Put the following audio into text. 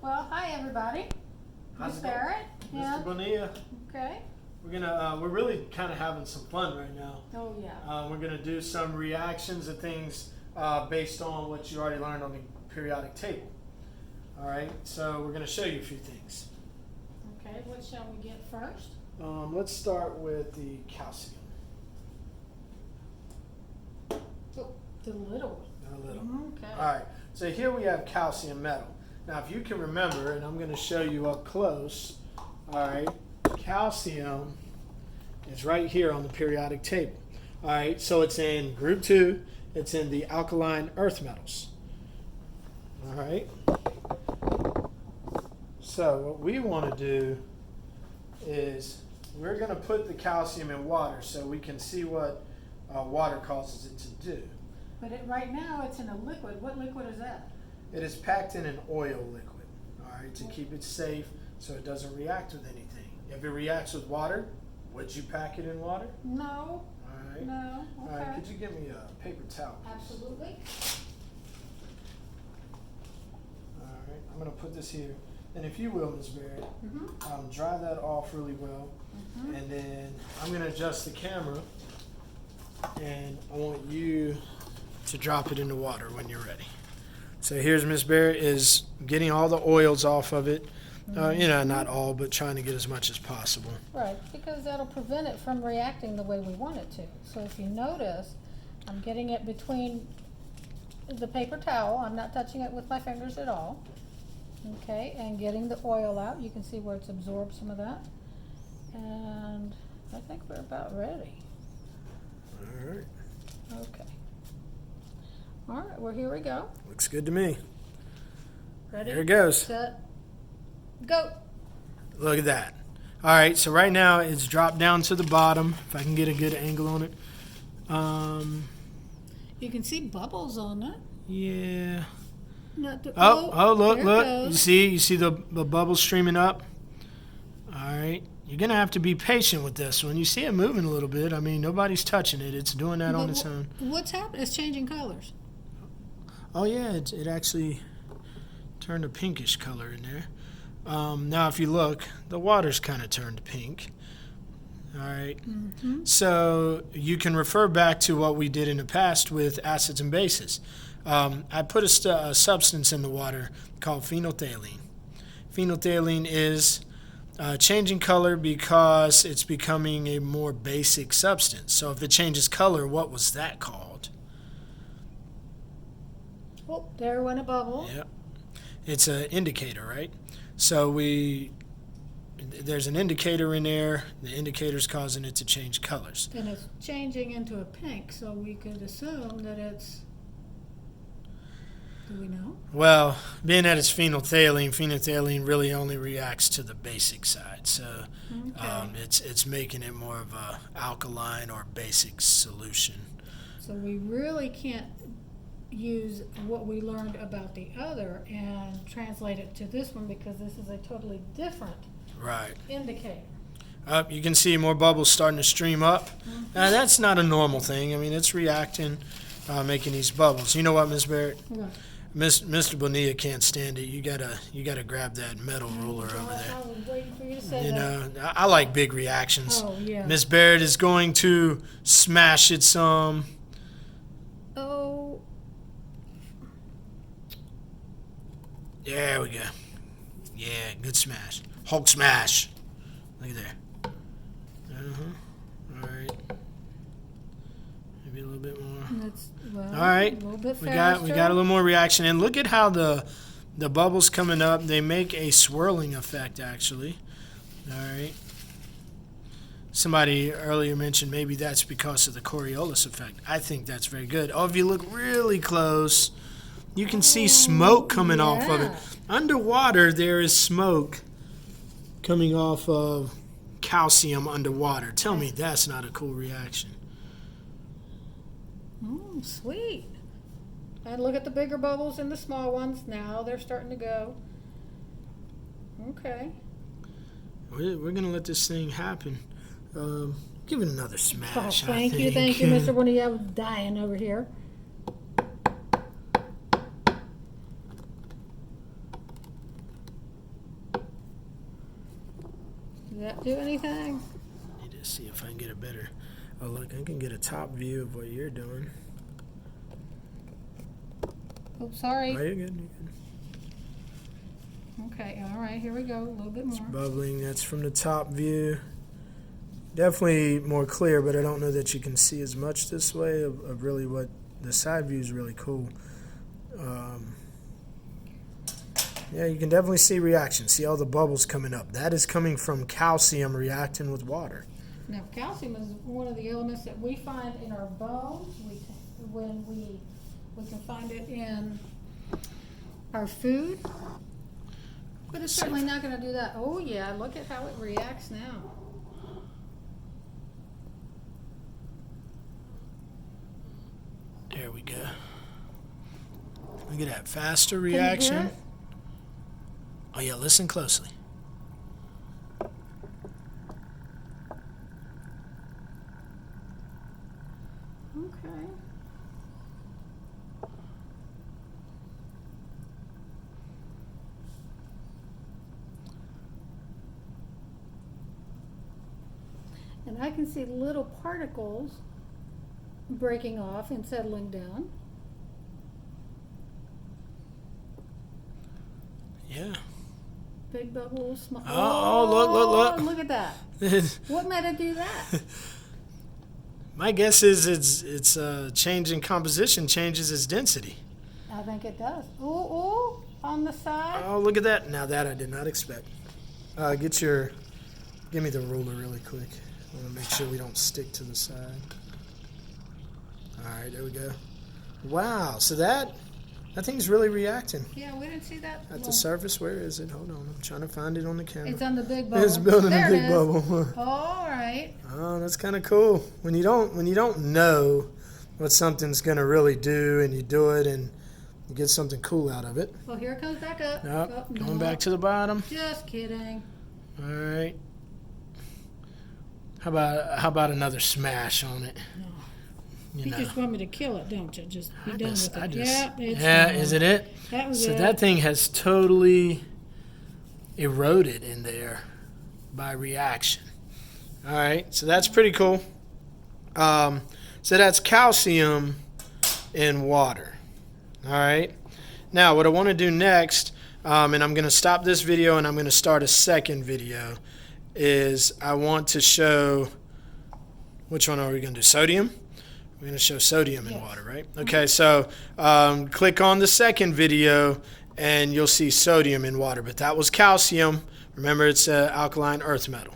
Well, hi everybody. How's Miss it going? Barrett. Mr. Bonilla. Okay. We're really kind of having some fun right now. Oh yeah. We're gonna do some reactions of things based on what you already learned on the periodic table. All right, so we're gonna show you a few things. Okay. What shall we get first? Let's start with the calcium. Oh, the little one. A little. Okay. All right, so here we have calcium metal. Now, if you can remember, and I'm going to show you up close, all right, calcium is right here on the periodic table. All right, so it's in group 2. It's in the alkaline earth metals. All right. So what we want to do is we're going to put the calcium in water so we can see what water causes it to do. But right now it's in a liquid. What liquid is that? It is packed in an oil liquid, all right, to keep it safe so it doesn't react with anything. If it reacts with water, would you pack it in water? No. All right. No. Okay. All right, could you give me a paper towel, please? Absolutely. All right, I'm going to put this here. And if you will, Ms. Barrett, dry that off really well. And then I'm going to adjust the camera, and I want you to drop it in the water when you're ready. So here's Miss Barrett is getting all the oils off of it. Not all, but trying to get as much as possible. Right, because that'll prevent it from reacting the way we want it to. So if you notice, I'm getting it between the paper towel. I'm not touching it with my fingers at all. Okay, and getting the oil out. You can see where it's absorbed some of that. And I think we're about ready. All right. Okay. All right, well, here we go. Looks good to me. Ready? Here it goes. Set, go. Look at that. All right, so right now it's dropped down to the bottom. If I can get a good angle on it. You can see bubbles on it. Yeah. Not the, Look. Goes. You see the bubbles streaming up? All right. You're going to have to be patient with this one. You see it moving a little bit. I mean, nobody's touching it. It's doing that on its own. What's happening? It's changing colors. Oh, yeah, it actually turned a pinkish color in there. Now, if you look, the water's kind of turned pink. All right. So you can refer back to what we did in the past with acids and bases. I put a substance in the water called phenolphthalein. Phenolphthalein is changing color because it's becoming a more basic substance. So if it changes color, what was that called? Oh, there went a bubble. Yep. It's an indicator, right? So there's an indicator in there. The indicator's causing it to change colors. And it's changing into a pink, so we could assume that it's, do we know? Well, being that it's phenolphthalein really only reacts to the basic side. So it's making it more of a alkaline or basic solution. So we really can't use what we learned about the other and translate it to this one because this is a totally different indicator. You can see more bubbles starting to stream up. Now, that's not a normal thing. I mean, it's reacting, making these bubbles. You know what, Ms. Barrett? What? Mr. Bonilla can't stand it. You gotta grab that metal ruler over there. I was waiting for you to say You that. know, I like big reactions. Oh, yeah. Miss Barrett is going to smash it some. Oh. There we go. Yeah, good smash. Hulk smash. Look at there. All right. Maybe a little bit more. All right. A little bit We faster. got a little more reaction, and look at how the bubbles coming up. They make a swirling effect, actually. All right. Somebody earlier mentioned maybe that's because of the Coriolis effect. I think that's very good. Oh, if you look really close, you can see smoke coming off of it. Underwater, there is smoke coming off of calcium underwater. Tell me that's not a cool reaction. Sweet. And look at the bigger bubbles and the small ones. Now they're starting to go. Okay. We're going to let this thing happen. Give it another smash. Thank you, Mr. Bonilla. I was dying over here. Did that do anything? Need to see if I can get a better. Oh, look, I can get a top view of what you're doing. Oh, sorry. Oh, you're good. You're good. Okay, all right, here we go. A little bit more. It's bubbling. That's from the top view. Definitely more clear, but I don't know that you can see as much this way of really what the side view is really cool. Yeah, you can definitely see reaction. See all the bubbles coming up. That is coming from calcium reacting with water. Now, calcium is one of the elements that we find in our bones. We can find it in our food, but it's certainly not going to do that. Oh yeah, look at how it reacts now. There we go. Look at that faster Can you hear reaction. it? Oh yeah, listen closely. Okay. And I can see little particles breaking off and settling down. Yeah. Big bubbles, small. Oh, look. Look at that. What made it do that? My guess is it's changing composition changes its density. I think it does. Ooh, on the side. Oh, look at that. Now that I did not expect. Give me the ruler really quick. I want to make sure we don't stick to the side. All right, there we go. Wow, so that thing's really reacting. Yeah, we didn't see that. At the surface, where is it? Hold on, I'm trying to find it on the camera. It's on the big bubble. It's building there a big it is. bubble. All right. Oh, that's kind of cool. When you don't know what something's gonna really do, and you do it, and you get something cool out of it. Well, here it comes back up. Nope, Oh, going no. back to the bottom. Just kidding. All right. How about another smash on it? No. You You know. just want me to kill it, don't you? Just be done with it. Yeah, It's done. is it it? That was So it. that thing has totally eroded in there by reaction. All right, so that's pretty cool. So that's calcium in water. All right. Now, what I want to do next, and I'm going to stop this video and I'm going to start a second video, is I want to show, which one are we going to do? Sodium? We're going to show sodium in water, right? Okay, so click on the second video and you'll see sodium in water. But that was calcium. Remember, it's an alkaline earth metal.